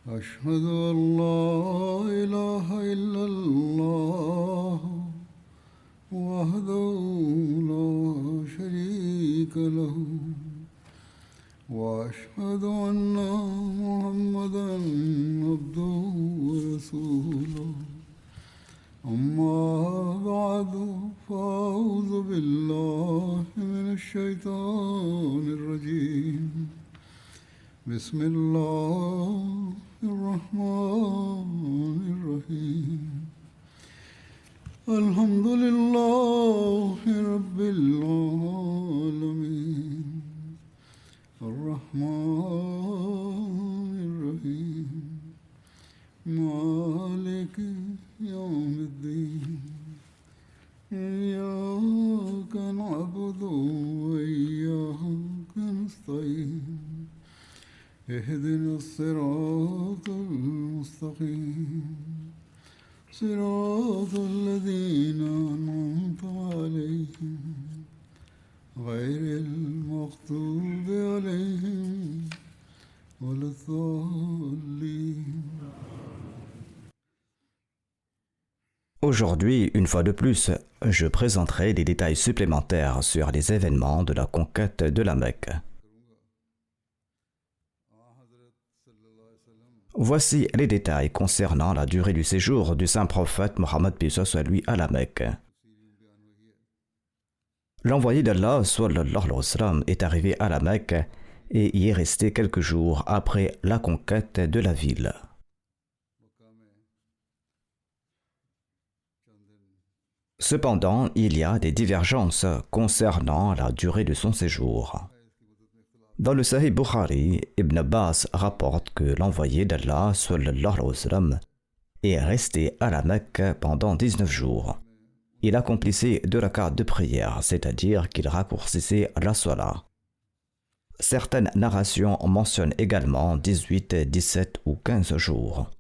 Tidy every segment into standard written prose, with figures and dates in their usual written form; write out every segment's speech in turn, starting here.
أشهد أن لا إله إلا الله وحده لا شريك له وأشهد أن محمدا عبده ورسوله أما بعد فأعوذ بالله من الشيطان الرجيم بسم الله الرحمن الرحيم الحمد لله رب العالمين الرحمن الرحيم مالك يوم الدين إياك نعبد وإياك نستعين اهدنا الصراط المستقيم صراط الذين أنعمت عليهم غير المغضوب عليهم ولا الضالين. Aujourd'hui, une fois de plus, je présenterai des détails supplémentaires sur les événements de la conquête de la Mecque. Voici les détails concernant la durée du séjour du saint prophète Mohammed soit lui à la Mecque. L'envoyé d'Allah sallallahu alayhi wa sallam est arrivé à la Mecque et y est resté quelques jours après la conquête de la ville. Cependant, il y a des divergences concernant la durée de son séjour. Dans le Sahih Bukhari, Ibn Abbas rapporte que l'envoyé d'Allah sallallahu alayhi wa sallam est resté à la Mecque pendant 19 jours. Il accomplissait 2 rakats de prière, c'est-à-dire qu'il raccourcissait la salat. Certaines narrations mentionnent également 18, 17 ou 15 jours.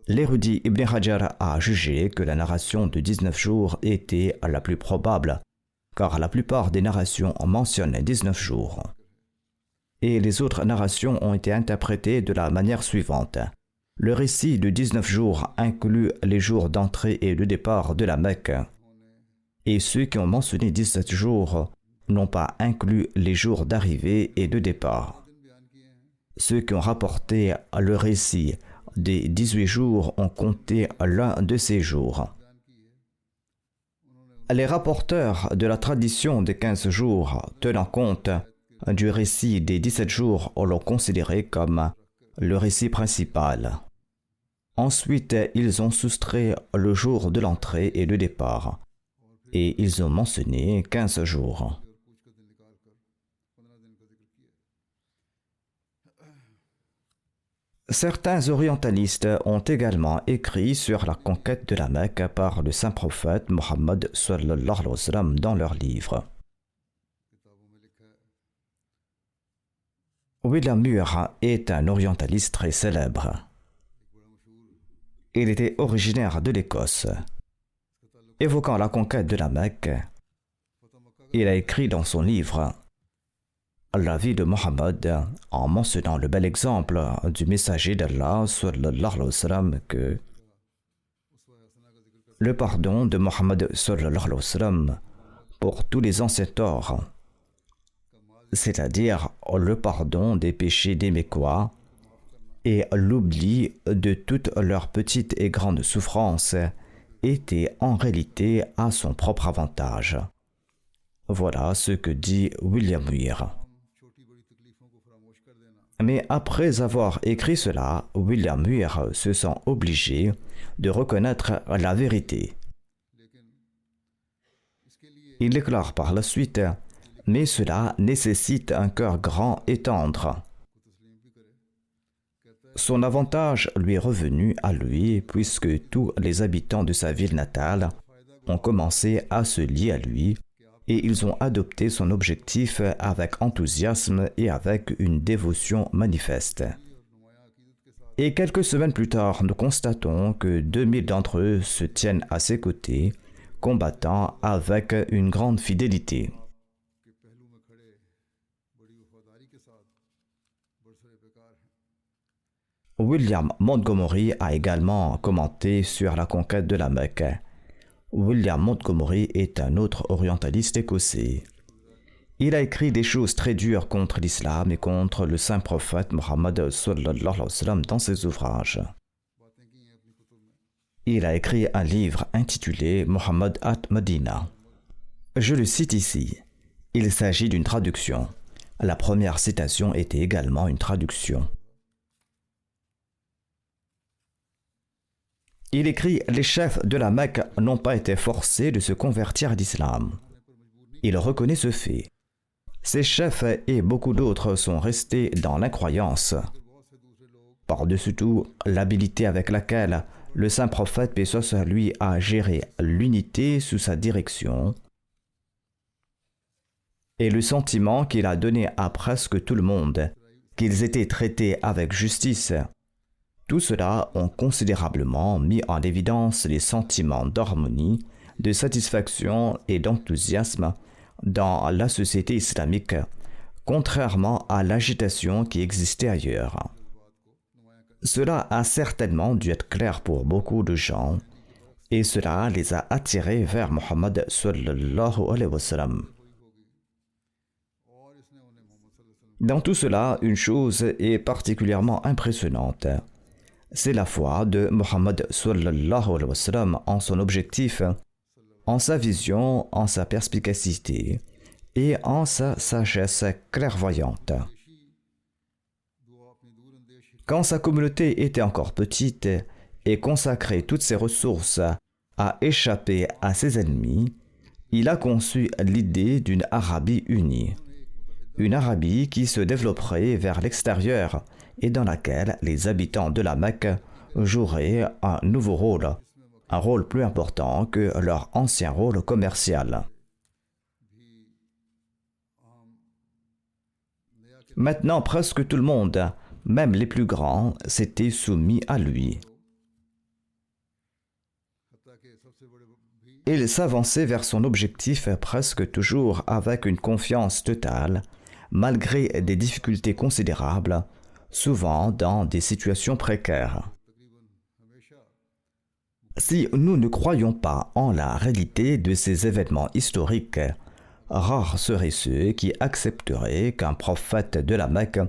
L'érudit Ibn Hajar a jugé que la narration de 19 jours était la plus probable, car la plupart des narrations mentionnent 19 jours. Et les autres narrations ont été interprétées de la manière suivante. Le récit de 19 jours inclut les jours d'entrée et de départ de la Mecque, et ceux qui ont mentionné 17 jours n'ont pas inclus les jours d'arrivée et de départ. Ceux qui ont rapporté le récit des 18 jours ont compté l'un de ces jours. Les rapporteurs de la tradition des 15 jours, tenant compte du récit des 17 jours, l'ont considéré comme le récit principal. Ensuite, ils ont soustrait le jour de l'entrée et de départ, et ils ont mentionné 15 jours. Certains orientalistes ont également écrit sur la conquête de la Mecque par le saint prophète Mohammed sallallahu alayhi wa sallam dans leurs livres. William Muir est un orientaliste très célèbre. Il était originaire de l'Écosse. Évoquant la conquête de la Mecque, il a écrit dans son livre la vie de Mohammed en mentionnant le bel exemple du messager d'Allah sallallahu alayhi wa sallam que le pardon de Mohammed sallallahu alayhi wa sallam pour tous les anciens torts, c'est-à-dire le pardon des péchés des Mécois et l'oubli de toutes leurs petites et grandes souffrances, était en réalité à son propre avantage. Voilà ce que dit William Muir. Mais après avoir écrit cela, William Muir se sent obligé de reconnaître la vérité. Il déclare par la suite « Mais cela nécessite un cœur grand et tendre. » Son avantage lui est revenu à lui puisque tous les habitants de sa ville natale ont commencé à se lier à lui et ils ont adopté son objectif avec enthousiasme et avec une dévotion manifeste. Et quelques semaines plus tard, nous constatons que 2000 d'entre eux se tiennent à ses côtés, combattant avec une grande fidélité. William Montgomery a également commenté sur la conquête de la Mecque. William Montgomery est un autre orientaliste écossais. Il a écrit des choses très dures contre l'islam et contre le saint prophète Mohammed sallallahu alayhi wa sallam dans ses ouvrages. Il a écrit un livre intitulé Mohammed at Medina. Je le cite ici. Il s'agit d'une traduction. La première citation était également une traduction. Il écrit « Les chefs de la Mecque n'ont pas été forcés de se convertir à l'islam. » Il reconnaît ce fait. Ces chefs et beaucoup d'autres sont restés dans l'incroyance. Par-dessus tout, l'habilité avec laquelle le saint prophète, paix soit sur lui, a géré l'unité sous sa direction et le sentiment qu'il a donné à presque tout le monde, qu'ils étaient traités avec justice, tout cela ont considérablement mis en évidence les sentiments d'harmonie, de satisfaction et d'enthousiasme dans la société islamique, contrairement à l'agitation qui existait ailleurs. Cela a certainement dû être clair pour beaucoup de gens, et cela les a attirés vers Mohammed sallallahu alayhi wa sallam. Dans tout cela, une chose est particulièrement impressionnante. C'est la foi de Mohammed sallallahu alayhi wa sallam en son objectif, en sa vision, en sa perspicacité et en sa sagesse clairvoyante. Quand sa communauté était encore petite et consacrait toutes ses ressources à échapper à ses ennemis, il a conçu l'idée d'une Arabie unie. Une Arabie qui se développerait vers l'extérieur et dans laquelle les habitants de la Mecque joueraient un nouveau rôle, un rôle plus important que leur ancien rôle commercial. Maintenant, presque tout le monde, même les plus grands, s'était soumis à lui. Il s'avançait vers son objectif presque toujours avec une confiance totale, malgré des difficultés considérables, souvent dans des situations précaires. Si nous ne croyons pas en la réalité de ces événements historiques, rares seraient ceux qui accepteraient qu'un prophète de la Mecque,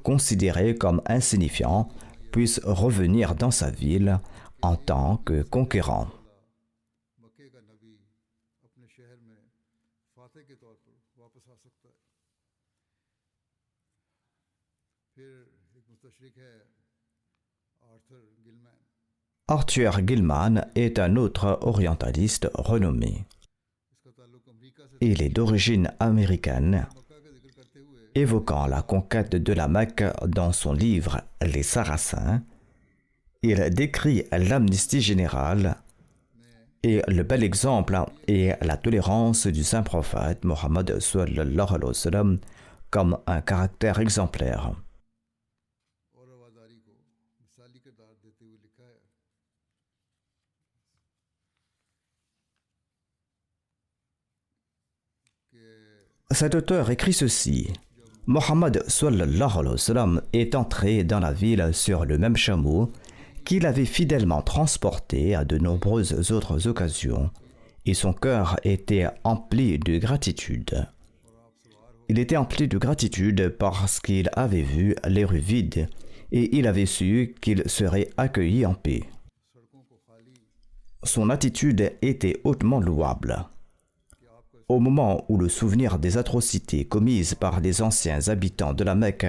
considéré comme insignifiant, puisse revenir dans sa ville en tant que conquérant. Arthur Gilman est un autre orientaliste renommé. Il est d'origine américaine. Évoquant la conquête de la Mecque dans son livre « Les Sarrasins », il décrit l'amnistie générale et le bel exemple et la tolérance du saint prophète Mohammed sallallahu alayhi wa sallam comme un caractère exemplaire. Cet auteur écrit ceci. Mohammed sallallahu alayhi wa sallam est entré dans la ville sur le même chameau qu'il avait fidèlement transporté à de nombreuses autres occasions, et son cœur était empli de gratitude. Il était empli de gratitude parce qu'il avait vu les rues vides et il avait su qu'il serait accueilli en paix. Son attitude était hautement louable. Au moment où le souvenir des atrocités commises par les anciens habitants de la Mecque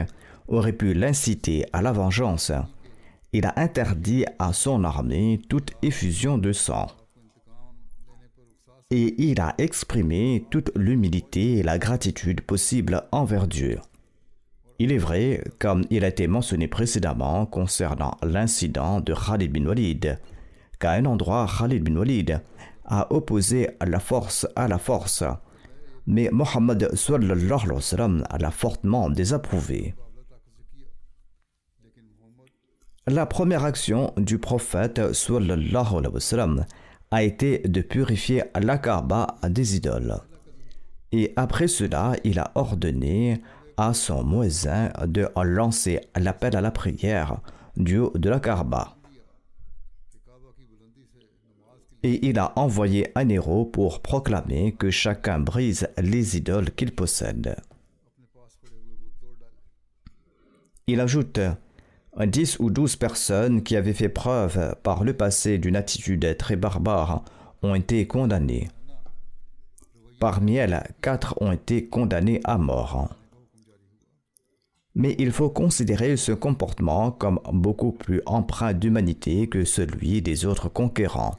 aurait pu l'inciter à la vengeance, il a interdit à son armée toute effusion de sang. Et il a exprimé toute l'humilité et la gratitude possible envers Dieu. Il est vrai, comme il a été mentionné précédemment concernant l'incident de Khalid bin Walid, qu'à un endroit Khalid bin Walid a opposé la force à la force, mais Mohammed sallallahu alayhi wa sallam l'a fortement désapprouvé. La première action du prophète sallallahu alayhi wa sallam a été de purifier la Kaaba des idoles. Et après cela, il a ordonné à son muezzin de lancer l'appel à la prière du haut de la Kaaba. Et il a envoyé un héros pour proclamer que chacun brise les idoles qu'il possède. Il ajoute 10 ou 12 personnes qui avaient fait preuve par le passé d'une attitude très barbare ont été condamnées. Parmi elles, 4 ont été condamnées à mort. Mais il faut considérer ce comportement comme beaucoup plus empreint d'humanité que celui des autres conquérants,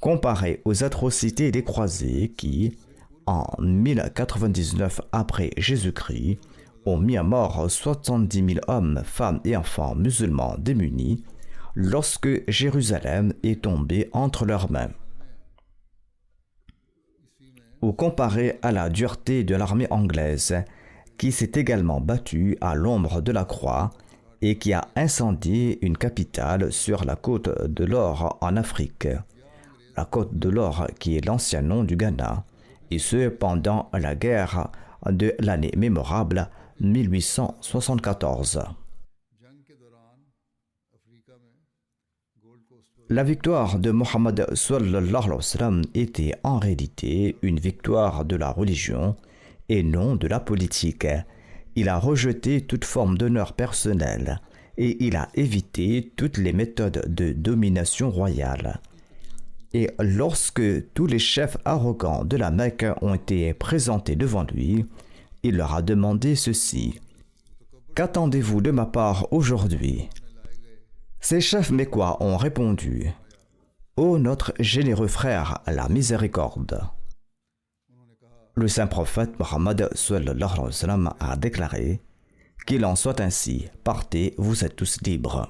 comparé aux atrocités des croisés qui, en 1099 après Jésus-Christ, ont mis à mort 70 000 hommes, femmes et enfants musulmans démunis lorsque Jérusalem est tombée entre leurs mains. Ou comparé à la dureté de l'armée anglaise, qui s'est également battue à l'ombre de la croix et qui a incendié une capitale sur la côte de l'Or en Afrique, la côte de l'Or qui est l'ancien nom du Ghana, et ce pendant la guerre de l'année mémorable 1874. La victoire de Mohammed sallallahu alayhi wa sallam était en réalité une victoire de la religion et non de la politique. Il a rejeté toute forme d'honneur personnel et il a évité toutes les méthodes de domination royale. Et lorsque tous les chefs arrogants de la Mecque ont été présentés devant lui, il leur a demandé ceci: « Qu'attendez-vous de ma part aujourd'hui ?» Ces chefs mécois ont répondu: « Ô notre généreux frère, la miséricorde !» Le saint prophète Mohammed sallallahu alayhi wa sallam a déclaré: « Qu'il en soit ainsi, partez, vous êtes tous libres. »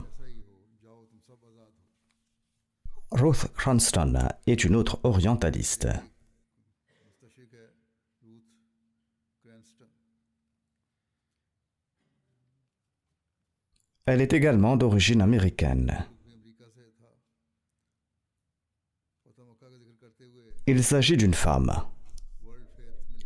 Ruth Cranston est une autre orientaliste. Elle est également d'origine américaine. Il s'agit d'une femme.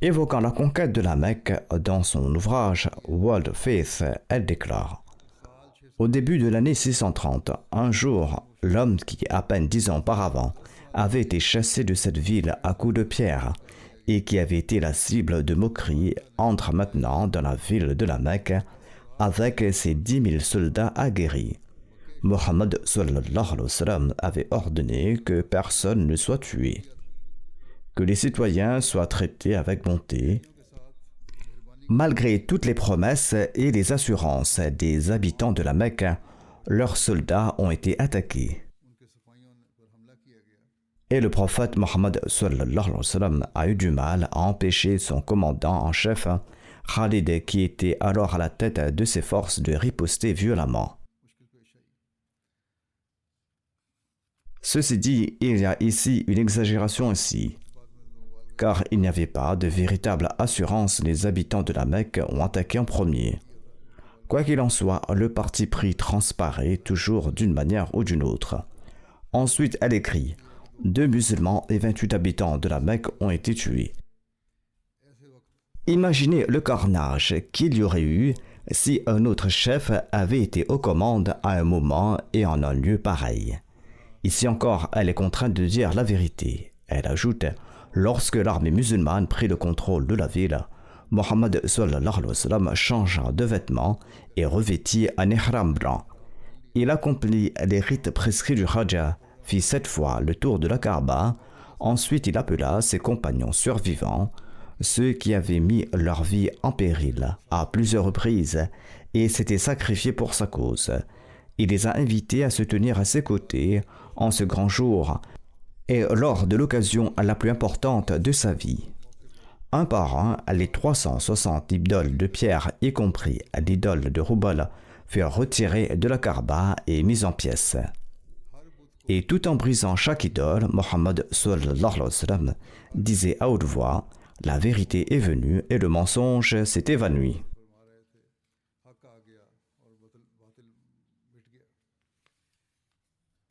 Évoquant la conquête de la Mecque dans son ouvrage World Faith, elle déclare: « Au début de l'année 630, un jour, l'homme qui, à peine 10 ans auparavant, avait été chassé de cette ville à coups de pierre et qui avait été la cible de moqueries, entre maintenant dans la ville de la Mecque avec ses 10 000 soldats aguerris. Mohammed sallallahu alayhi wa sallam avait ordonné que personne ne soit tué, que les citoyens soient traités avec bonté. Malgré toutes les promesses et les assurances des habitants de la Mecque, leurs soldats ont été attaqués. Et le prophète Mohammed sallallahu alayhi wa sallam a eu du mal à empêcher son commandant en chef, Khalid, qui était alors à la tête de ses forces, de riposter violemment. Ceci dit, il y a ici une exagération aussi, car il n'y avait pas de véritable assurance. Les habitants de la Mecque ont attaqué en premier. Quoi qu'il en soit, le parti pris transparaît toujours d'une manière ou d'une autre. Ensuite, elle écrit: 2 musulmans et 28 habitants de la Mecque ont été tués. Imaginez le carnage qu'il y aurait eu si un autre chef avait été aux commandes à un moment et en un lieu pareil. Ici encore, elle est contrainte de dire la vérité. Elle ajoute: lorsque l'armée musulmane prit le contrôle de la ville, Mohammed sallallahu alayhi wa sallam changea de vêtements et revêtit un ihram blanc. Il accomplit les rites prescrits du Hajj, fit 7 fois le tour de la Kaaba. Ensuite, il appela ses compagnons survivants, ceux qui avaient mis leur vie en péril à plusieurs reprises et s'étaient sacrifiés pour sa cause. Il les a invités à se tenir à ses côtés en ce grand jour et lors de l'occasion la plus importante de sa vie. Un par un, les 360 idoles de pierre, y compris l'idole de Hubal, furent retirées de la Kaaba et mises en pièces. Et tout en brisant chaque idole, Mohammed sallallahu alayhi wa sallam disait à haute voix: la vérité est venue et le mensonge s'est évanoui.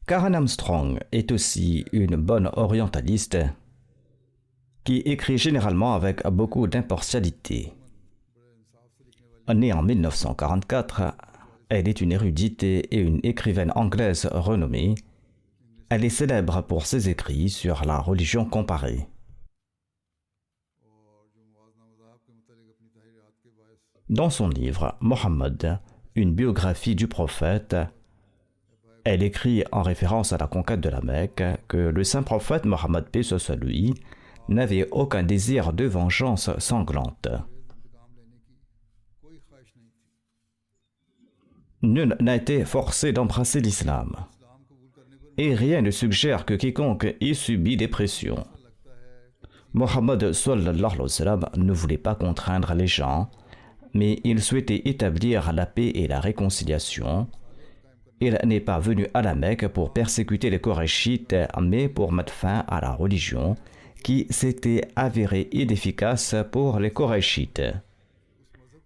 Karen Armstrong est aussi une bonne orientaliste qui écrit généralement avec beaucoup d'impartialité. Née en 1944, Elle est une érudite et une écrivaine anglaise renommée. Elle est célèbre pour ses écrits sur la religion comparée. Dans son livre Mohammed, une biographie du prophète, elle écrit en référence à la conquête de la Mecque que le saint prophète Mohammed paix soit lui n'avait aucun désir de vengeance sanglante. Nul n'a été forcé d'embrasser l'islam. Et rien ne suggère que quiconque ait subi des pressions. Mohammed sallallahu alayhi wa sallam ne voulait pas contraindre les gens, mais il souhaitait établir la paix et la réconciliation. Il n'est pas venu à la Mecque pour persécuter les Korachites, mais pour mettre fin à la religion qui s'était avérée inefficace pour les Korachites.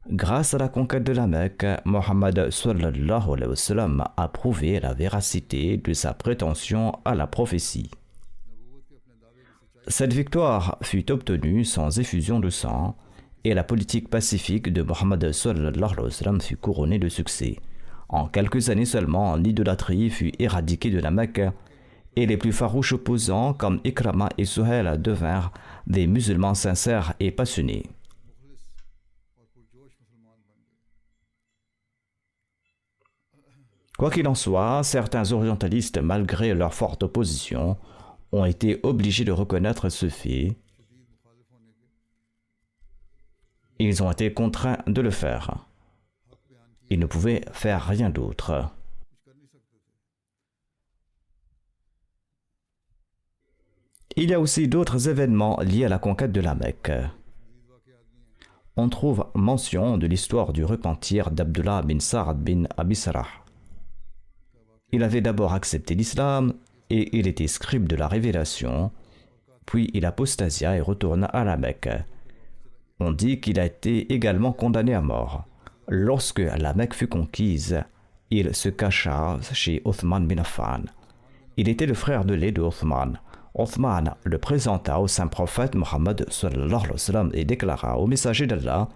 Grâce à la conquête de la Mecque, Mohammed sallallahu alayhi wa sallam a prouvé la véracité de sa prétention à la prophétie. Cette victoire fut obtenue sans effusion de sang et la politique pacifique de Mohammed sallallahu alayhi wa sallam fut couronnée de succès. En quelques années seulement, l'idolâtrie fut éradiquée de la Mecque et les plus farouches opposants comme Ikrama et Suhail devinrent des musulmans sincères et passionnés. Quoi qu'il en soit, certains orientalistes, malgré leur forte opposition, ont été obligés de reconnaître ce fait. Ils ont été contraints de le faire. Ils ne pouvaient faire rien d'autre. Il y a aussi d'autres événements liés à la conquête de la Mecque. On trouve mention de l'histoire du repentir d'Abdullah bin Sa'd bin Abi Sarah. Il avait d'abord accepté l'islam et il était scribe de la révélation, puis il apostasia et retourna à la Mecque. On dit qu'il a été également condamné à mort. Lorsque la Mecque fut conquise, il se cacha chez Othman bin Affan. Il était le frère de lait de Othman. Othman le présenta au saint prophète Mohammed sallallahu alayhi wa sallam et déclara au messager d'Allah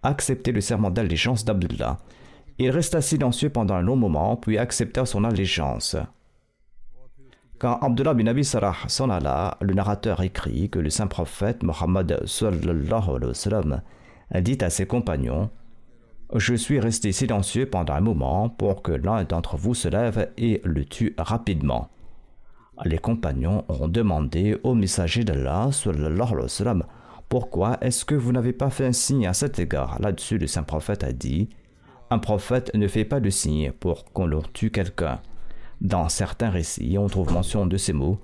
accepter le serment d'allégeance d'Abdullah. Il resta silencieux pendant un long moment, puis accepta son allégeance. Quand Abdullah bin Abi Sarah s'en alla, le narrateur écrit que le saint prophète Mohammed sallallahu alayhi wa sallam dit à ses compagnons « Je suis resté silencieux pendant un moment pour que l'un d'entre vous se lève et le tue rapidement. » Les compagnons ont demandé au messager d'Allah sallallahu alayhi wa sallam « Pourquoi est-ce que vous n'avez pas fait un signe à cet égard ?» Là-dessus, le saint prophète a dit « Un prophète ne fait pas de signe pour qu'on leur tue quelqu'un. » Dans certains récits, on trouve mention de ces mots.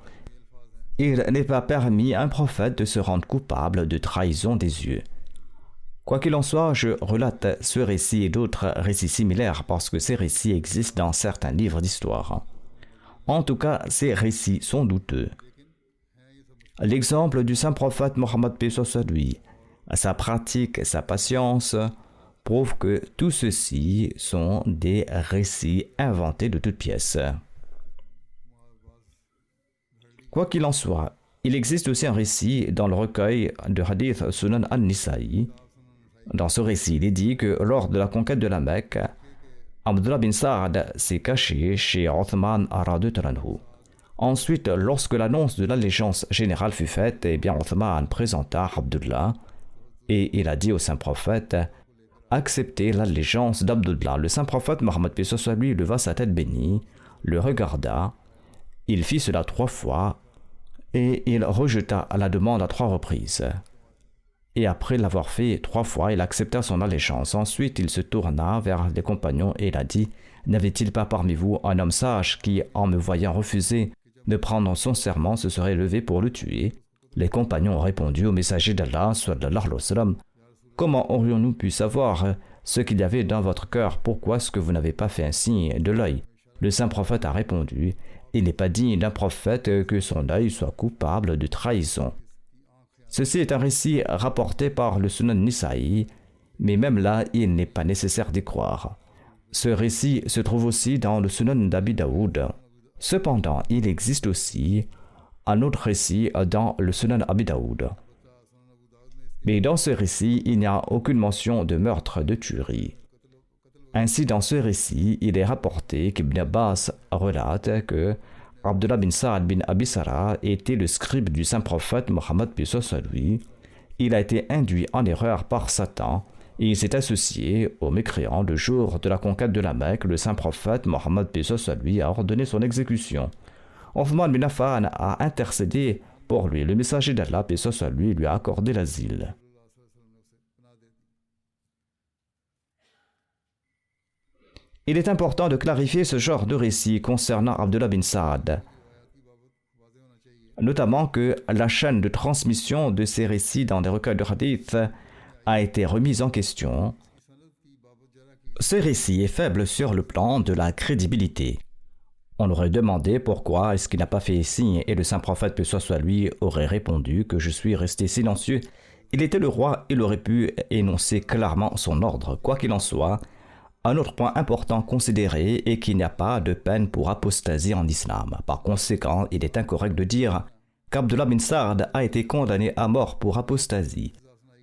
Il n'est pas permis à un prophète de se rendre coupable de trahison des yeux. Quoi qu'il en soit, je relate ce récit et d'autres récits similaires parce que ces récits existent dans certains livres d'histoire. En tout cas, ces récits sont douteux. L'exemple du saint prophète Mohammed paix soit lui, sa pratique et sa patience prouve que tout ceci sont des récits inventés de toutes pièces. Quoi qu'il en soit, il existe aussi un récit dans le recueil de Hadith Sunan al-Nisa'i. Dans ce récit, il est dit que lors de la conquête de la Mecque, Abdullah bin Sa'd s'est caché chez Othman radhiyallahu anhu. Ensuite, lorsque l'annonce de l'allégeance générale fut faite, Othman présenta Abdullah et il a dit au saint prophète accepter l'allégeance d'Abdullah. Le saint prophète Mohammed paix soit lui leva sa tête bénie, le regarda, il fit cela 3 fois et il rejeta la demande à 3 reprises. Et après l'avoir fait 3 fois, il accepta son allégeance. Ensuite, il se tourna vers les compagnons et il a dit « N'avait-il pas parmi vous un homme sage qui, en me voyant refuser de prendre son serment, se serait levé pour le tuer ?» Les compagnons ont répondu au messager d'Allah sallallahu alayhi wa sallam « Comment aurions-nous pu savoir ce qu'il y avait dans votre cœur? Pourquoi est-ce que vous n'avez pas fait un signe de l'œil ?» Le saint prophète a répondu « Il n'est pas digne d'un prophète que son œil soit coupable de trahison. » Ceci est un récit rapporté par le Sunan Nisa'i, mais même là, il n'est pas nécessaire d'y croire. Ce récit se trouve aussi dans le Sunan d'Abi Daoud. Cependant, il existe aussi un autre récit dans le Sunan Abi Daoud. Mais dans ce récit, il n'y a aucune mention de meurtre, de tuerie. Ainsi, dans ce récit, il est rapporté qu'Ibn Abbas relate que Abdullah bin Sa'ad bin Abi Sarah était le scribe du saint prophète Mohammed paix soit lui. Il a été induit en erreur par Satan et il s'est associé aux mécréants le jour de la conquête de la Mecque. Le saint prophète Mohammed paix soit lui a ordonné son exécution. Othman bin Affan a intercédé pour lui. Le messager d'Allah paix soit lui a accordé l'asile. Il est important de clarifier ce genre de récit concernant Abdullah bin Sa'ad, notamment que la chaîne de transmission de ces récits dans des recueils de hadith a été remise en question. Ce récit est faible sur le plan de la crédibilité. On aurait demandé pourquoi est-ce qu'il n'a pas fait signe et le saint prophète paix soit lui aurait répondu que je suis resté silencieux. Il était le roi, il aurait pu énoncer clairement son ordre. Quoi qu'il en soit, un autre point important considéré est qu'il n'y a pas de peine pour apostasie en islam. Par conséquent, il est incorrect de dire qu'Abdullah bin Sa'ad a été condamné à mort pour apostasie.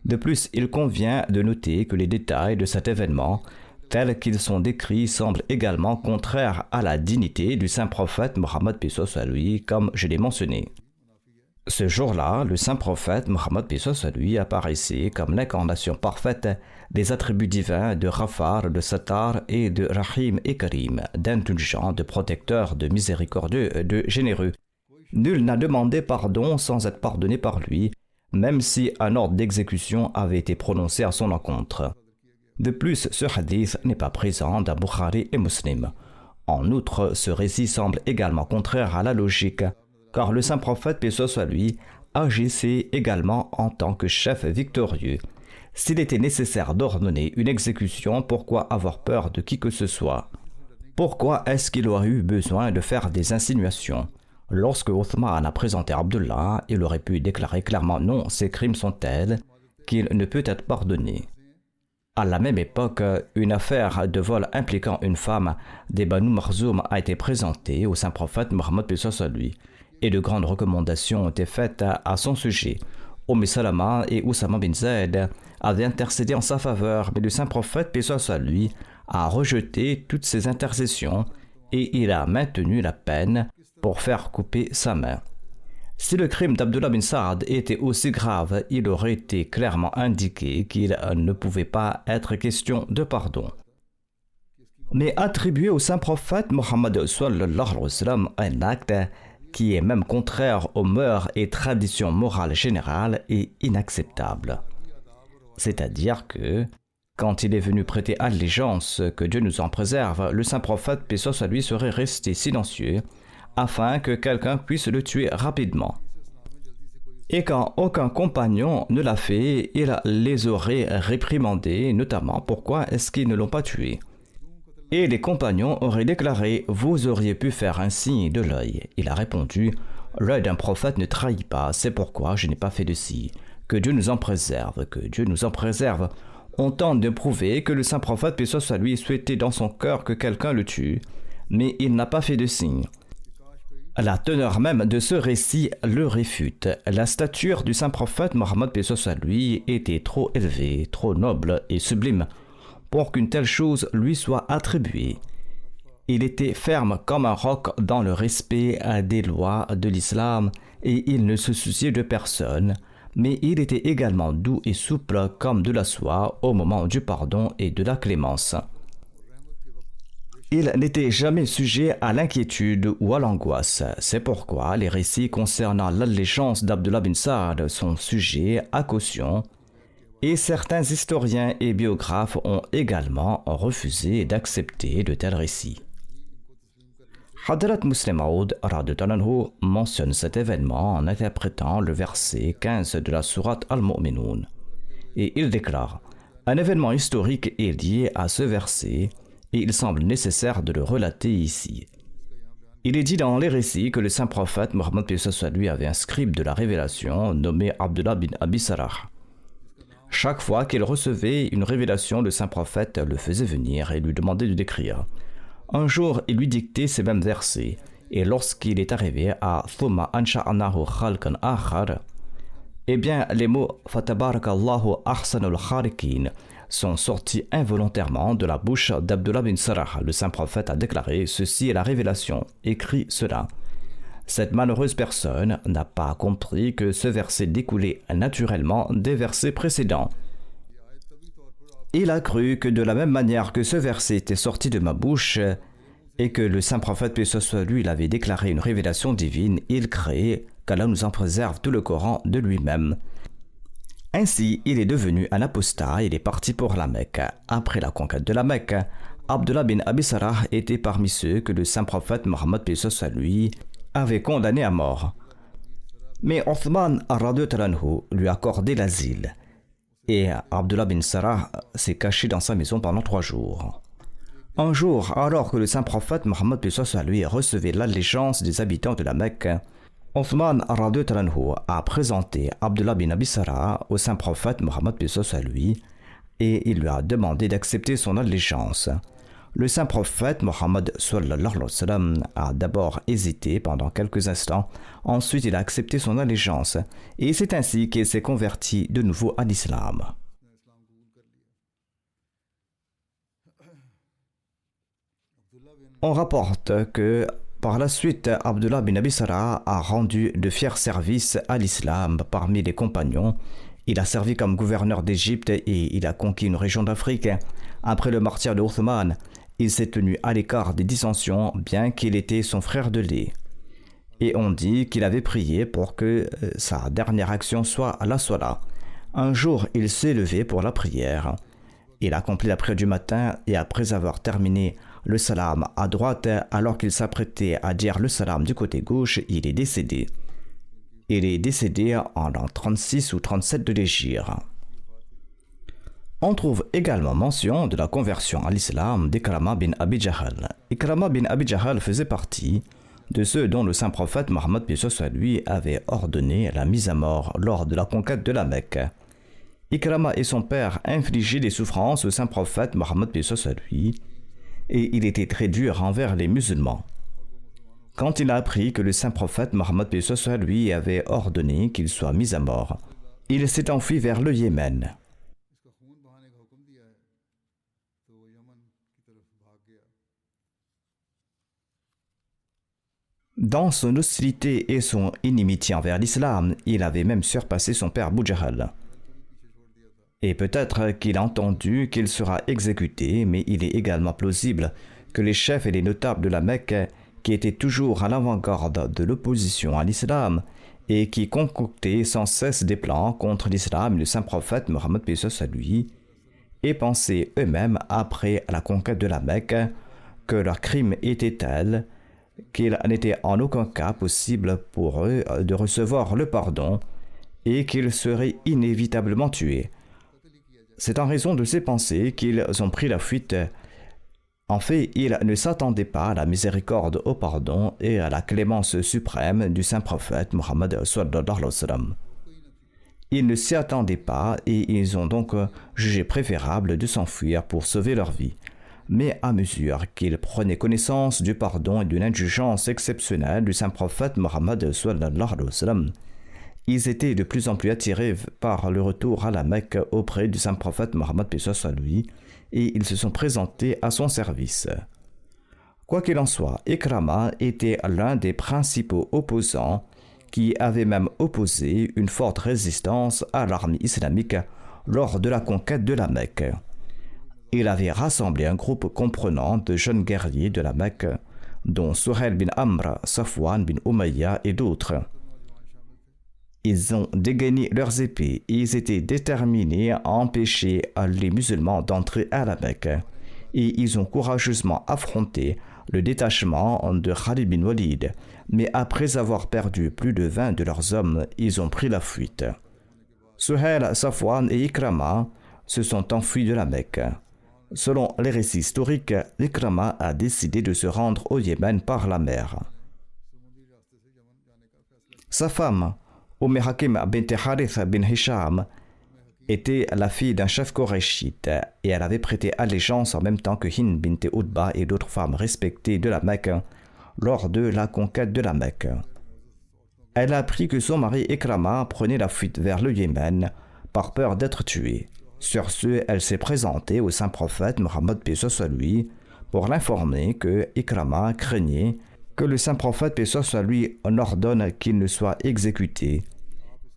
De plus, il convient de noter que les détails de cet événement, tels qu'ils sont décrits, semblent également contraires à la dignité du saint prophète Mohammed paix soit lui, comme je l'ai mentionné. Ce jour-là, le saint prophète Mohammed paix soit lui apparaissait comme l'incarnation parfaite des attributs divins de Ghafar, de Sattar et de Rahim et Karim, d'indulgent, de protecteur, de miséricordieux, de généreux. Nul n'a demandé pardon sans être pardonné par lui, même si un ordre d'exécution avait été prononcé à son encontre. De plus, ce hadith n'est pas présent dans Bukhari et Muslim. En outre, ce récit semble également contraire à la logique, car le saint prophète paix soit lui agissait également en tant que chef victorieux. S'il était nécessaire d'ordonner une exécution, pourquoi avoir peur de qui que ce soit? Pourquoi est-ce qu'il aurait eu besoin de faire des insinuations? Lorsque Othman a présenté Abdullah, il aurait pu déclarer clairement non, ces crimes sont tels qu'il ne peut être pardonné. À la même époque, une affaire de vol impliquant une femme des Banu Marzoum a été présentée au saint prophète Mohammed paix soit lui, et de grandes recommandations ont été faites à son sujet. Salama et Oussama bin Zayd avaient intercédé en sa faveur, mais le saint prophète paix soit lui a rejeté toutes ces intercessions et il a maintenu la peine pour faire couper sa main. Si le crime d'Abdullah bin Sa'ad était aussi grave, il aurait été clairement indiqué qu'il ne pouvait pas être question de pardon. Mais attribuer au saint prophète Mohammed sallallahu alayhi wa sallam un acte qui est même contraire aux mœurs et traditions morales générales est inacceptable. C'est-à-dire que, quand il est venu prêter allégeance, que Dieu nous en préserve, le saint prophète paix soit lui serait resté silencieux afin que quelqu'un puisse le tuer rapidement. Et quand aucun compagnon ne l'a fait, il les aurait réprimandés, notamment pourquoi est-ce qu'ils ne l'ont pas tué. Et les compagnons auraient déclaré « Vous auriez pu faire un signe de l'œil ». Il a répondu « L'œil d'un prophète ne trahit pas, c'est pourquoi je n'ai pas fait de signe. Que Dieu nous en préserve, que Dieu nous en préserve. » On tente de prouver que le saint prophète paix soit lui souhaitait dans son cœur que quelqu'un le tue, mais il n'a pas fait de signe. La teneur même de ce récit le réfute. La stature du saint prophète Mohammed paix soit lui était trop élevée, trop noble et sublime pour qu'une telle chose lui soit attribuée. Il était ferme comme un roc dans le respect des lois de l'islam et il ne se souciait de personne, mais il était également doux et souple comme de la soie au moment du pardon et de la clémence. Il n'était jamais sujet à l'inquiétude ou à l'angoisse. C'est pourquoi les récits concernant l'allégeance d'Abdullah bin Sa'ad sont sujets à caution et certains historiens et biographes ont également refusé d'accepter de tels récits. Hadrat Muslim Maud mentionne cet événement en interprétant le verset 15 de la sourate Al-Mu'minun. Et il déclare « Un événement historique est lié à ce verset et il semble nécessaire de le relater ici. » Il est dit dans les récits que le saint prophète Mohammed paix soit lui avait un scribe de la révélation nommé Abdullah bin Abi Sarah. Chaque fois qu'il recevait une révélation, le saint prophète le faisait venir et lui demandait de l'écrire. Un jour, il lui dictait ces mêmes versets, et lorsqu'il est arrivé à « Thumma ansha'nahu khalqan akhar », eh bien, les mots « Fatabarakallahu ahsanul khaliqin » sont sortis involontairement de la bouche d'Abdullah bin Sarah. Le saint prophète a déclaré: ceci est la révélation, écrit cela. Cette malheureuse personne n'a pas compris que ce verset découlait naturellement des versets précédents. Il a cru que de la même manière que ce verset était sorti de ma bouche et que le saint prophète, paix soit lui, il avait déclaré une révélation divine, il crée qu'Allah nous en préserve tout le Coran de lui-même. Ainsi, il est devenu un apostat et il est parti pour la Mecque. Après la conquête de la Mecque, Abdullah bin Abi Sarah était parmi ceux que le saint prophète Mohammed, paix soit lui, avait condamné à mort. Mais Othman radhiyallahu anhu lui a accordé l'asile. Et Abdullah bin Sarah s'est caché dans sa maison pendant 3 jours. Un jour, alors que le saint prophète Mohammed, paix soit lui, recevait l'allégeance des habitants de la Mecque, Othman radhiyallahu anhu a présenté Abdullah bin Abi Sarah au saint prophète Mohammed, paix soit lui, et il lui a demandé d'accepter son allégeance. Le saint prophète Mohammed sallallahu alayhi wa sallam a d'abord hésité pendant quelques instants, ensuite il a accepté son allégeance, et c'est ainsi qu'il s'est converti de nouveau à l'islam. On rapporte que par la suite, Abdullah bin Abi Sarah a rendu de fiers services à l'islam parmi les compagnons. Il a servi comme gouverneur d'Égypte et il a conquis une région d'Afrique. Après le martyre de Othman, il s'est tenu à l'écart des dissensions, bien qu'il était son frère de lait. Et on dit qu'il avait prié pour que sa dernière action soit la Salat. Un jour, il s'est levé pour la prière. Il a accompli la prière du matin et après avoir terminé le salam à droite, alors qu'il s'apprêtait à dire le salam du côté gauche, il est décédé. Il est décédé en l'an 36 ou 37 de l'Hégire. On trouve également mention de la conversion à l'islam d'Ikrama bin Abi Jahl. Ikrama bin Abi Jahl faisait partie de ceux dont le saint prophète Mohammed, paix soit lui, avait ordonné la mise à mort lors de la conquête de la Mecque. Ikrama et son père infligeaient des souffrances au saint prophète Mohammed, paix soit lui, et il était très dur envers les musulmans. Quand il a appris que le saint prophète Mohammed, paix soit lui, avait ordonné qu'il soit mis à mort, il s'est enfui vers le Yémen. Dans son hostilité et son inimitié envers l'islam, il avait même surpassé son père Abu Jahl. Et peut-être qu'il a entendu qu'il sera exécuté, mais il est également plausible que les chefs et les notables de la Mecque, qui étaient toujours à l'avant-garde de l'opposition à l'islam et qui concoctaient sans cesse des plans contre l'islam et le saint prophète Mohammed, paix soit lui, et pensaient eux-mêmes, après la conquête de la Mecque, que leur crime était tel qu'il n'était en aucun cas possible pour eux de recevoir le pardon et qu'ils seraient inévitablement tués. C'est en raison de ces pensées qu'ils ont pris la fuite. En fait, ils ne s'attendaient pas à la miséricorde, au pardon et à la clémence suprême du saint prophète Mohammed sallallahu alayhi wa sallam. Ils ne s'y attendaient pas et ils ont donc jugé préférable de s'enfuir pour sauver leur vie. Mais à mesure qu'ils prenaient connaissance du pardon et d'une indulgence exceptionnelle du saint prophète Mohammed sallallahu alayhi wa sallam, ils étaient de plus en plus attirés par le retour à la Mecque auprès du saint prophète Mohammed, paix soit lui, et ils se sont présentés à son service. Quoi qu'il en soit, Ikrama était l'un des principaux opposants qui avait même opposé une forte résistance à l'armée islamique lors de la conquête de la Mecque. Il avait rassemblé un groupe comprenant de jeunes guerriers de la Mecque, dont Suhail bin Amr, Safwan bin Umayya et d'autres. Ils ont dégainé leurs épées et ils étaient déterminés à empêcher les musulmans d'entrer à la Mecque. Et ils ont courageusement affronté le détachement de Khalid bin Walid, mais après avoir perdu plus de 20 de leurs hommes, ils ont pris la fuite. Suhail, Safwan et Ikrama se sont enfuis de la Mecque. Selon les récits historiques, Ikrama a décidé de se rendre au Yémen par la mer. Sa femme, Hakim bint Harith bin Hisham, était la fille d'un chef koraïchite et elle avait prêté allégeance en même temps que Hind bint Utba et d'autres femmes respectées de la Mecque lors de la conquête de la Mecque. Elle a appris que son mari Ikrama prenait la fuite vers le Yémen par peur d'être tué. Sur ce, elle s'est présentée au saint prophète Mohammed paix soit lui pour l'informer que Ikrama craignait que le saint prophète paix soit lui en ordonne qu'il ne soit exécuté.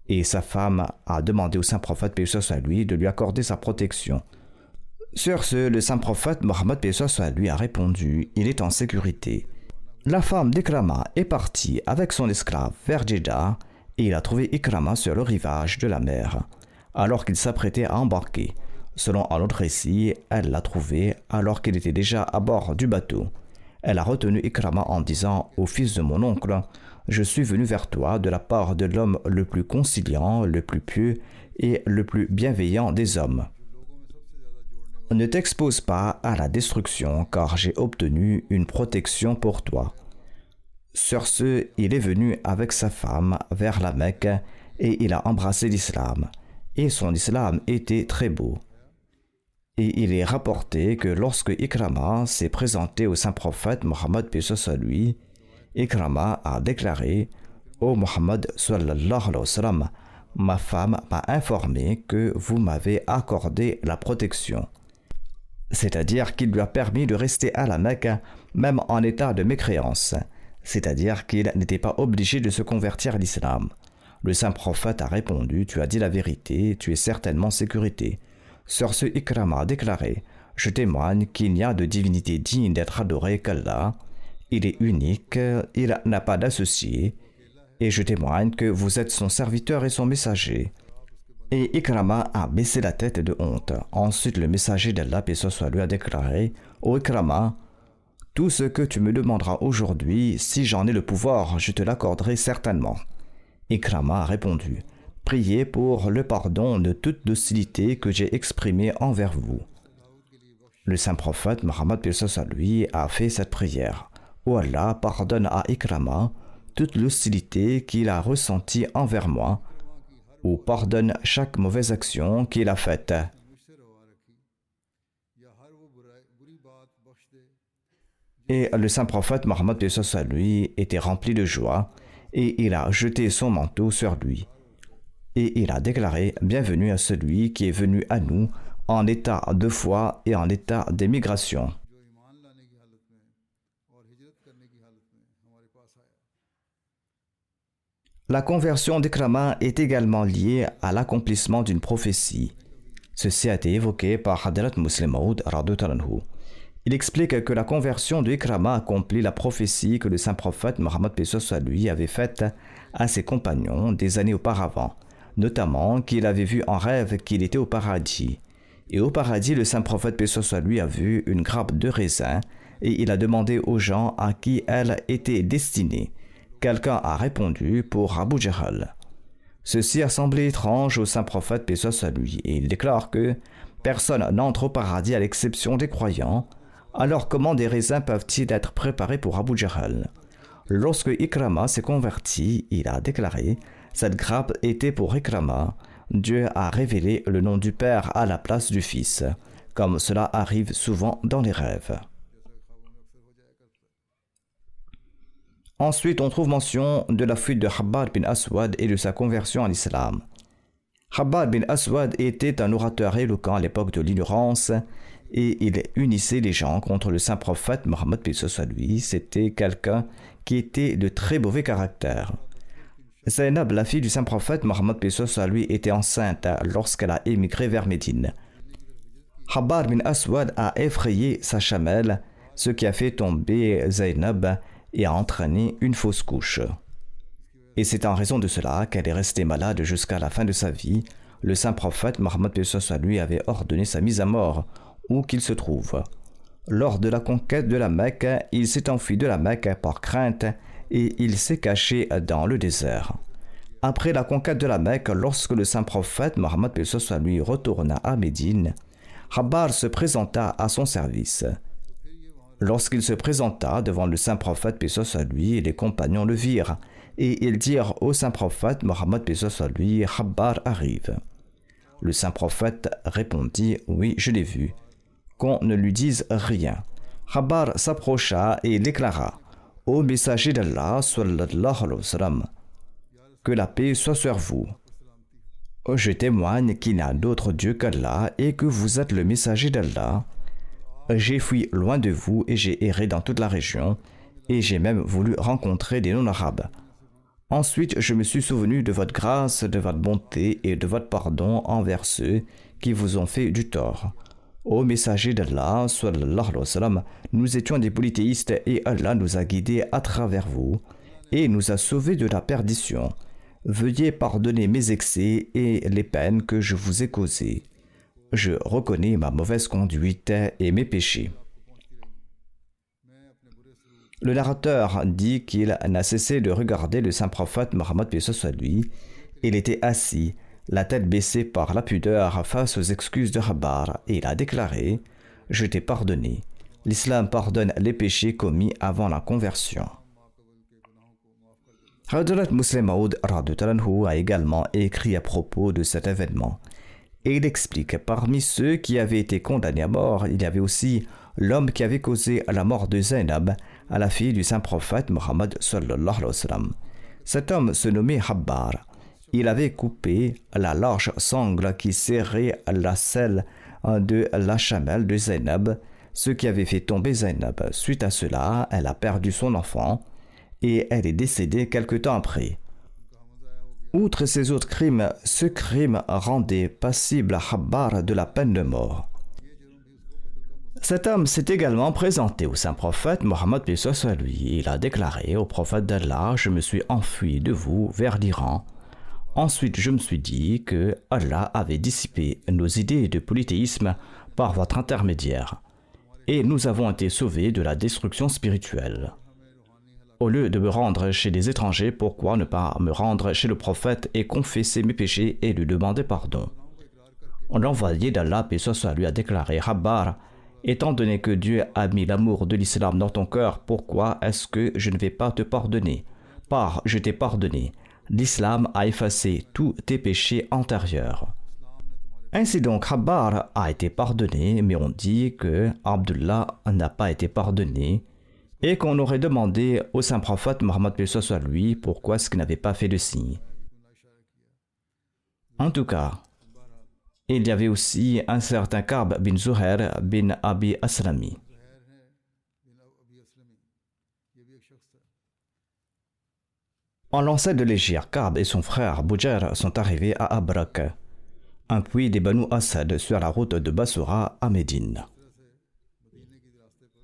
Et sa femme a demandé au saint prophète paix soit lui de lui accorder sa protection. Sur ce, le saint prophète Mohammed paix soit lui a répondu « Il est en sécurité ». La femme d'Ikrama est partie avec son esclave vers Jeddah et il a trouvé Ikrama sur le rivage de la mer, alors qu'il s'apprêtait à embarquer. Selon un autre récit, elle l'a trouvé alors qu'il était déjà à bord du bateau. Elle a retenu Ikrama en disant « Ô fils de mon oncle, je suis venu vers toi de la part de l'homme le plus conciliant, le plus pieux et le plus bienveillant des hommes. Ne t'expose pas à la destruction, car j'ai obtenu une protection pour toi. » Sur ce, il est venu avec sa femme vers la Mecque et il a embrassé l'islam. Et son islam était très beau. Et il est rapporté que lorsque Ikrama s'est présenté au saint prophète Mohammed paix soit lui, Ikrama a déclaré « Ô Mohammed sallallahu alayhi wa sallam, ma femme m'a informé que vous m'avez accordé la protection. » C'est-à-dire qu'il lui a permis de rester à la Mecque même en état de mécréance. C'est-à-dire qu'il n'était pas obligé de se convertir à l'islam. Le saint prophète a répondu « Tu as dit la vérité, tu es certainement en sécurité. » Sur ce, Ikrama a déclaré « Je témoigne qu'il n'y a de divinité digne d'être adorée qu'Allah. Il est unique, il n'a pas d'associé. Et je témoigne que vous êtes son serviteur et son messager. » Et Ikrama a baissé la tête de honte. Ensuite, le messager d'Allah, paix soit lui, a déclaré « Ô Ikrama, tout ce que tu me demanderas aujourd'hui, si j'en ai le pouvoir, je te l'accorderai certainement. » Ikrama a répondu « Priez pour le pardon de toute docilité que j'ai exprimée envers vous. » Le saint prophète Mohammed paix soit lui a fait cette prière. « Ô Allah, pardonne à Ikrama toute l'hostilité qu'il a ressentie envers moi, ou pardonne chaque mauvaise action qu'il a faite. » Et le saint prophète Mohammed paix soit lui était rempli de joie et il a jeté son manteau sur lui. Et il a déclaré « Bienvenue à celui qui est venu à nous en état de foi et en état d'émigration. » La conversion d'Ikrama est également liée à l'accomplissement d'une prophétie. Ceci a été évoqué par Hadrat Muslim Maud radhiyallahu anhu. Il explique que la conversion d'Ikrama accomplit la prophétie que le saint prophète Mohammed paix soit lui avait faite à ses compagnons des années auparavant, notamment qu'il avait vu en rêve qu'il était au paradis. Et au paradis, le saint prophète paix soit lui a vu une grappe de raisin et il a demandé aux gens à qui elle était destinée. Quelqu'un a répondu pour Abu Jahl. Ceci a semblé étrange au saint prophète paix soit lui et il déclare que personne n'entre au paradis à l'exception des croyants. Alors comment des raisins peuvent-ils être préparés pour Abu Jahl? Lorsque Ikrama s'est converti, il a déclaré « Cette grappe était pour Ikrama. Dieu a révélé le nom du Père à la place du Fils, comme cela arrive souvent dans les rêves. » Ensuite, on trouve mention de la fuite de Khabbab bin Aswad et de sa conversion à l'islam. Khabbab bin Aswad était un orateur éloquent à l'époque de l'ignorance et il unissait les gens contre le saint prophète Mohammed paix soit lui. C'était quelqu'un qui était de très mauvais caractère. Zainab, la fille du saint prophète Mohammed paix soit lui, était enceinte lorsqu'elle a émigré vers Médine. Khabbab bin Aswad a effrayé sa chamelle, ce qui a fait tomber Zainab et a entraîné une fausse couche. Et c'est en raison de cela qu'elle est restée malade jusqu'à la fin de sa vie. Le saint prophète Mohammed paix soit lui avait ordonné sa mise à mort, où qu'il se trouve. Lors de la conquête de la Mecque, il s'est enfui de la Mecque par crainte et il s'est caché dans le désert. Après la conquête de la Mecque, lorsque le saint prophète Mohammed paix soit lui retourna à Médine, Khabbab se présenta à son service. Lorsqu'il se présenta devant le saint prophète paix soit lui, les compagnons le virent et ils dirent au saint prophète Mohammed paix soit lui, Khabbab arrive. Le saint prophète répondit « Oui, je l'ai vu. » Qu'on ne lui dise rien. Khabbab s'approcha et déclara « Ô messager d'Allah, sallallahu alayhi wa sallam, que la paix soit sur vous. » Je témoigne qu'il n'y a d'autre Dieu qu'Allah et que vous êtes le messager d'Allah. J'ai fui loin de vous et j'ai erré dans toute la région et j'ai même voulu rencontrer des non-arabes. Ensuite, je me suis souvenu de votre grâce, de votre bonté et de votre pardon envers ceux qui vous ont fait du tort. Ô messager d'Allah, sallallahu alayhi wa sallam, nous étions des polythéistes et Allah nous a guidés à travers vous et nous a sauvés de la perdition. Veuillez pardonner mes excès et les peines que je vous ai causées. Je reconnais ma mauvaise conduite et mes péchés. Le narrateur dit qu'il n'a cessé de regarder le saint prophète Mohammed paix soit lui. Il était assis, la tête baissée par la pudeur face aux excuses de Khabbar, et il a déclaré « Je t'ai pardonné. L'islam pardonne les péchés commis avant la conversion. » Hadrat Muslim Maud a également écrit à propos de cet événement. Et il explique, parmi ceux qui avaient été condamnés à mort, il y avait aussi l'homme qui avait causé la mort de Zainab, à la fille du saint prophète Mohammed sallallahu alayhi wa sallam. Cet homme se nommait Habbar. Il avait coupé la large sangle qui serrait la selle de la chamelle de Zainab, ce qui avait fait tomber Zainab. Suite à cela, elle a perdu son enfant et elle est décédée quelque temps après. Outre ces autres crimes, ce crime rendait passible Habbar de la peine de mort. Cet homme s'est également présenté au saint prophète Mohammed paix soit lui. Il a déclaré au prophète d'Allah « Je me suis enfui de vous vers l'Iran. Ensuite, je me suis dit que Allah avait dissipé nos idées de polythéisme par votre intermédiaire, et nous avons été sauvés de la destruction spirituelle. Au lieu de me rendre chez des étrangers, pourquoi ne pas me rendre chez le prophète et confesser mes péchés et lui demander pardon ?» L'envoyé d'Allah, paix soit lui, a déclaré « Habbar, étant donné que Dieu a mis l'amour de l'islam dans ton cœur, pourquoi est-ce que je ne vais pas te pardonner? Par je t'ai pardonné. L'islam a effacé tous tes péchés antérieurs. » Ainsi donc, Habbar a été pardonné, mais on dit que Abdullah n'a pas été pardonné et qu'on aurait demandé au saint prophète Mohammed paix soit lui pourquoi est-ce qu'il n'avait pas fait de signe. En tout cas, il y avait aussi un certain Ka'b bin Zuhair bin Abi Aslami. En lancé de l'Égypte, Ka'b et son frère Boujair sont arrivés à Abrak, un puits des Banu Asad sur la route de Basora à Médine.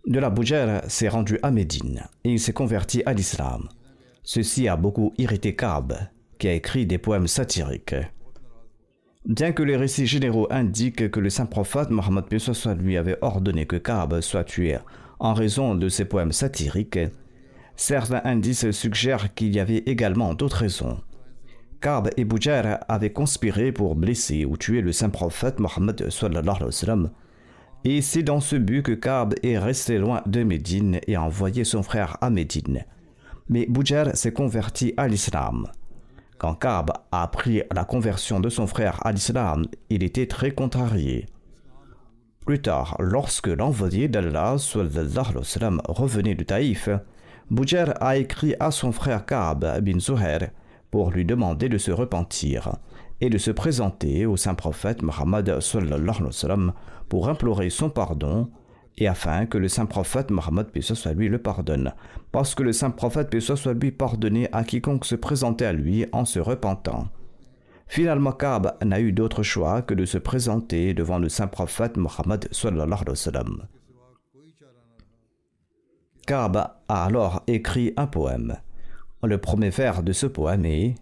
De là, Boujair s'est rendu à Médine et il s'est converti à l'islam. Ceci a beaucoup irrité Ka'b, qui a écrit des poèmes satiriques. Bien que les récits généraux indiquent que le saint prophète Mohammed paix soit lui avait ordonné que Ka'b soit tué en raison de ses poèmes satiriques, certains indices suggèrent qu'il y avait également d'autres raisons. Ka'b et Boujair avaient conspiré pour blesser ou tuer le saint prophète Mohammed sallallahu alayhi wa sallam, et c'est dans ce but que Ka'b est resté loin de Médine et a envoyé son frère à Médine. Mais Boujair s'est converti à l'islam. Quand Ka'b a appris la conversion de son frère à l'islam, il était très contrarié. Plus tard, lorsque l'envoyé d'Allah sallallahu alayhi wa sallam revenait de Taïf, Boujair a écrit à son frère Ka'b bin Zuhair pour lui demander de se repentir et de se présenter au saint prophète Mohammed sallallahu alayhi wa sallam pour implorer son pardon et afin que le saint prophète Mohammed paix soit lui le pardonne, parce que le saint prophète paix soit lui pardonnait à quiconque se présentait à lui en se repentant. Finalement, Ka'b n'a eu d'autre choix que de se présenter devant le saint prophète Mohammed sallallahu alayhi wa sallam. Ka'b a alors écrit un poème. Le premier vers de ce poème est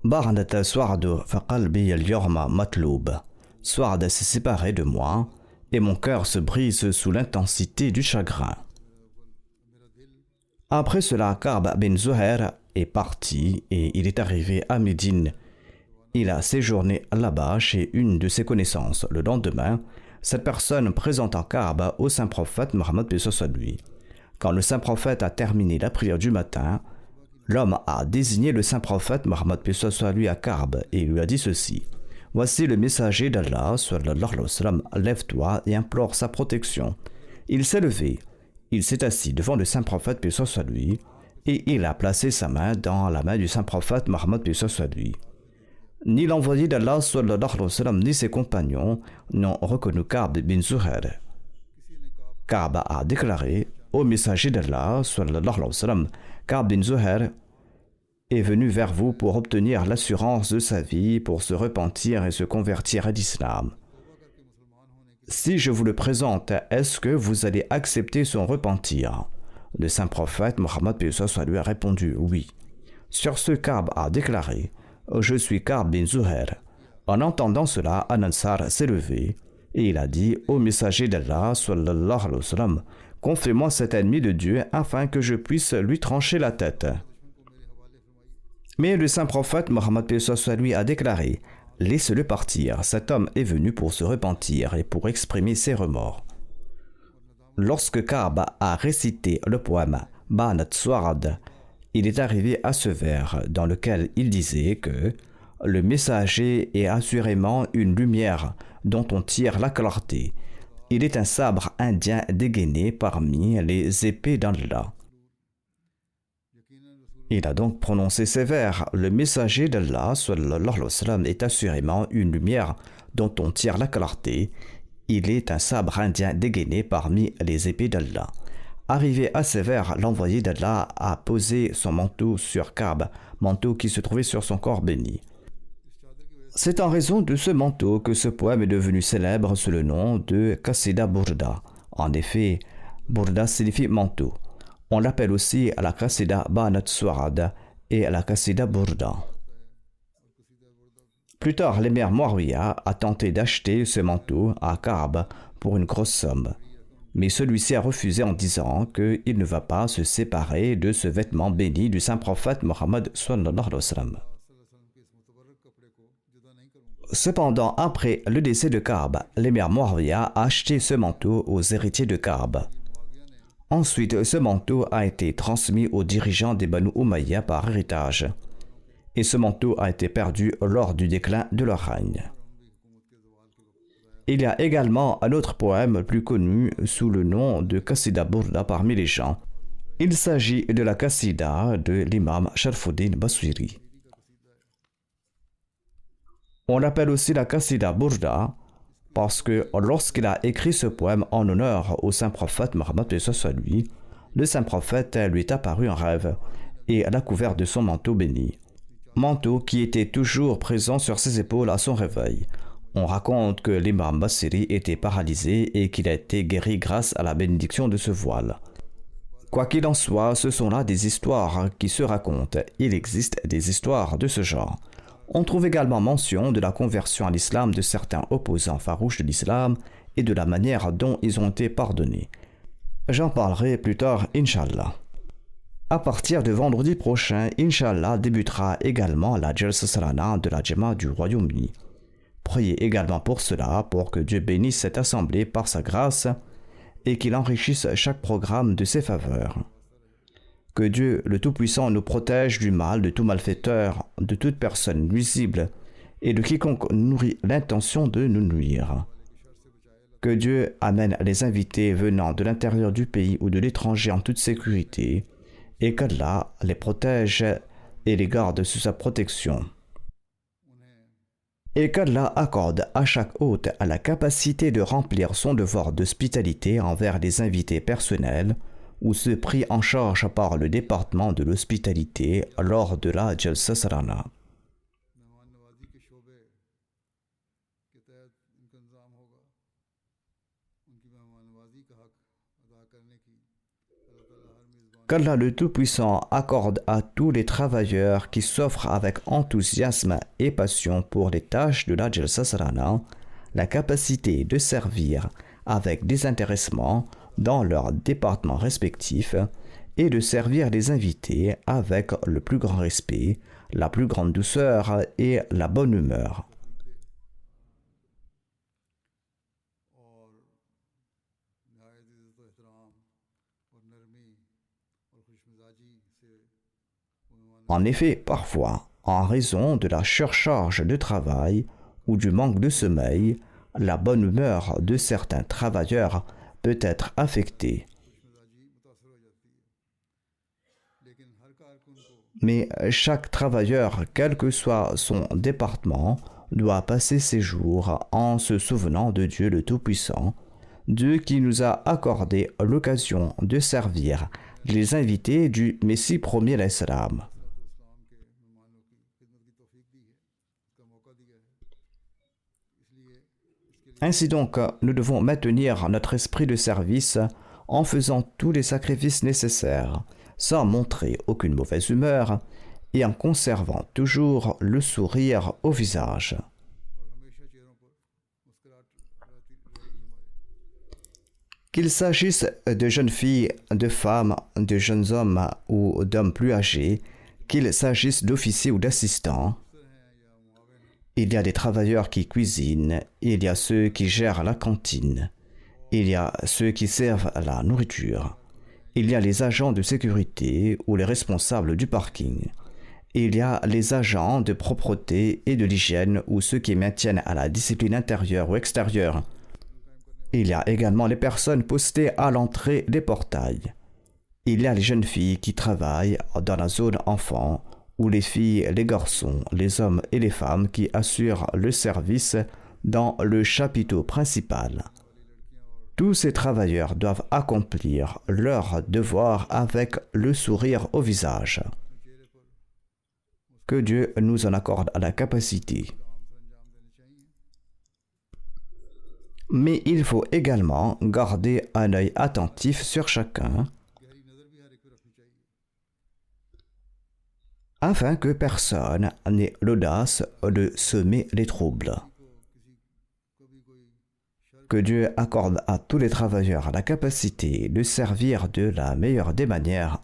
Barnat Swa'adu faqalbi al-yawma matloub. Swa'ad s'est séparé de moi et mon cœur se brise sous l'intensité du chagrin. Après cela, Ka'b bin Zuhair est parti et il est arrivé à Médine. Il a séjourné là-bas chez une de ses connaissances. Le lendemain, cette personne présenta Ka'b au saint prophète Mohammed paix soit lui. Quand le saint prophète a terminé la prière du matin, l'homme a désigné le saint prophète Mohammed paix soit lui à Ka'b et lui a dit ceci. Voici le messager d'Allah, sallallahu alayhi wa sallam, lève-toi et implore sa protection. Il s'est levé, il s'est assis devant le saint prophète paix soit lui, et il a placé sa main dans la main du saint prophète Mohammed paix soit lui. Ni l'envoyé d'Allah sallallahu alayhi wa sallam ni ses compagnons n'ont reconnu Ka'b bin Zuhair. Ka'b a déclaré au messager d'Allah sallallahu alayhi wa sallam, Ka'b bin Zuhair est venu vers vous pour obtenir l'assurance de sa vie, pour se repentir et se convertir à l'islam. Si je vous le présente, est-ce que vous allez accepter son repentir? Le saint prophète Mohammed paix soit lui a répondu oui. Sur ce, Ka'b a déclaré, je suis Ka'b bin Zuhair. En entendant cela, An-Ansar s'est levé et il a dit au messager d'Allah sallallahu alayhi wa sallam, confie-moi cet ennemi de Dieu afin que je puisse lui trancher la tête. Mais le saint prophète Mohammed paix soit lui a déclaré, laissez-le partir, cet homme est venu pour se repentir et pour exprimer ses remords. Lorsque Ka'b a récité le poème Banat Su'ad, il est arrivé à ce vers dans lequel il disait que le messager est assurément une lumière dont on tire la clarté. Il est un sabre indien dégainé parmi les épées d'Allah. Il a donc prononcé ces vers. Le messager d'Allah sallallahu alayhi wa sallam est assurément une lumière dont on tire la clarté. Il est un sabre indien dégainé parmi les épées d'Allah. Arrivé à ces vers, l'envoyé d'Allah a posé son manteau sur Ka'b, manteau qui se trouvait sur son corps béni. C'est en raison de ce manteau que ce poème est devenu célèbre sous le nom de Qasida Burda. En effet, Burda signifie manteau. On l'appelle aussi la Qasida Banat Su'ad et la Qasida Burda. Plus tard, l'émir Muawiyah a tenté d'acheter ce manteau à Ka'b pour une grosse somme. Mais celui-ci a refusé en disant qu'il ne va pas se séparer de ce vêtement béni du saint prophète Mohammed sallallahu alayhi wa sallam. Cependant, après le décès de Ka'b, l'émir Muawiyah a acheté ce manteau aux héritiers de Ka'b. Ensuite, ce manteau a été transmis aux dirigeants des Banu Umayya par héritage. Et ce manteau a été perdu lors du déclin de leur règne. Il y a également un autre poème plus connu sous le nom de Qasida Burda parmi les gens. Il s'agit de la Qasida de l'imam Sharfuddin Baswiri. On l'appelle aussi la Qasida Burda parce que lorsqu'il a écrit ce poème en honneur au saint prophète Mohammed paix soit lui, le saint prophète lui est apparu en rêve et l'a couvert de son manteau béni. Manteau qui était toujours présent sur ses épaules à son réveil. On raconte que l'imam Basiri était paralysé et qu'il a été guéri grâce à la bénédiction de ce voile. Quoi qu'il en soit, ce sont là des histoires qui se racontent. Il existe des histoires de ce genre. On trouve également mention de la conversion à l'islam de certains opposants farouches de l'islam et de la manière dont ils ont été pardonnés. J'en parlerai plus tard, Inch'Allah. À partir de vendredi prochain, Inch'Allah débutera également la Jalsa Salana de la Jama du Royaume-Uni. Priez également pour cela, pour que Dieu bénisse cette assemblée par sa grâce et qu'il enrichisse chaque programme de ses faveurs. Que Dieu, le Tout-Puissant, nous protège du mal, de tout malfaiteur, de toute personne nuisible et de quiconque nourrit l'intention de nous nuire. Que Dieu amène les invités venant de l'intérieur du pays ou de l'étranger en toute sécurité et qu'Allah les protège et les garde sous sa protection. Et qu'Allah accorde à chaque hôte la capacité de remplir son devoir d'hospitalité envers les invités personnels ou ceux pris en charge par le département de l'hospitalité lors de la Jalsa Salana. Qu'Allah le Tout-Puissant accorde à tous les travailleurs qui s'offrent avec enthousiasme et passion pour les tâches de la Jalsa Salana la capacité de servir avec désintéressement dans leurs départements respectifs et de servir les invités avec le plus grand respect, la plus grande douceur et la bonne humeur. En effet, parfois, en raison de la surcharge de travail ou du manque de sommeil, la bonne humeur de certains travailleurs peut être affectée. Mais chaque travailleur, quel que soit son département, doit passer ses jours en se souvenant de Dieu le Tout-Puissant, Dieu qui nous a accordé l'occasion de servir les invités du Messie premier l'Islam. Ainsi donc, nous devons maintenir notre esprit de service en faisant tous les sacrifices nécessaires, sans montrer aucune mauvaise humeur et en conservant toujours le sourire au visage. Qu'il s'agisse de jeunes filles, de femmes, de jeunes hommes ou d'hommes plus âgés, qu'il s'agisse d'officiers ou d'assistants, il y a des travailleurs qui cuisinent, il y a ceux qui gèrent la cantine, il y a ceux qui servent la nourriture, il y a les agents de sécurité ou les responsables du parking, il y a les agents de propreté et de l'hygiène ou ceux qui maintiennent à la discipline intérieure ou extérieure. Il y a également les personnes postées à l'entrée des portails. Il y a les jeunes filles qui travaillent dans la zone enfants, ou les filles, les garçons, les hommes et les femmes qui assurent le service dans le chapiteau principal. Tous ces travailleurs doivent accomplir leur devoir avec le sourire au visage. Que Dieu nous en accorde à la capacité. Mais il faut également garder un œil attentif sur chacun afin que personne n'ait l'audace de semer les troubles. Que Dieu accorde à tous les travailleurs la capacité de servir de la meilleure des manières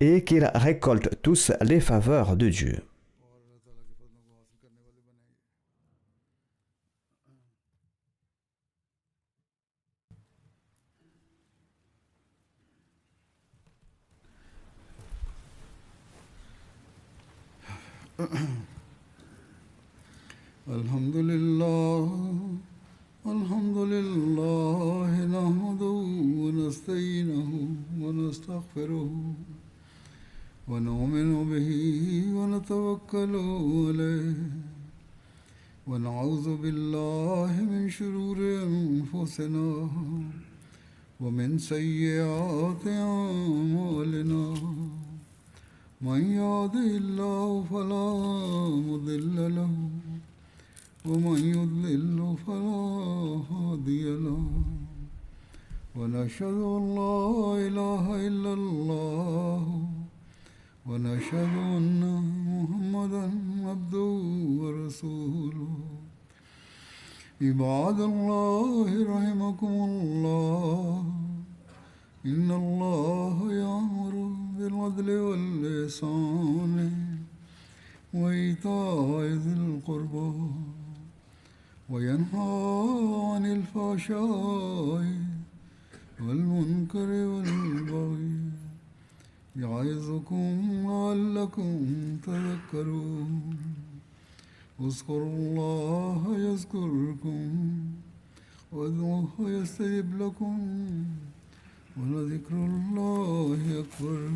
et qu'ils récoltent tous les faveurs de Dieu. Alhamdulillah, nahmaduhu wa nasta'inuhu wa nastaghfiruhu wa nu'minu bihi wa natawakkalu alayhi wa na'udhu billahi min shururi anfusina wa min sayyiati a'malina. من يهده الله فلا مضل له ومن يضلل فلا هادي له ونشهد أن لا إله إلا الله ونشهد أن محمدا عبده ورسوله عباد الله رحمكم الله إن الله يأمر بالعدل والإحسان وإيتاء ذي القربى وينهى عن الفحشاء والمنكر والبغي يعظكم لعلكم تذكرون اذكروا الله يذكركم وادعوه يستجب لكم ولذكر الله أكبر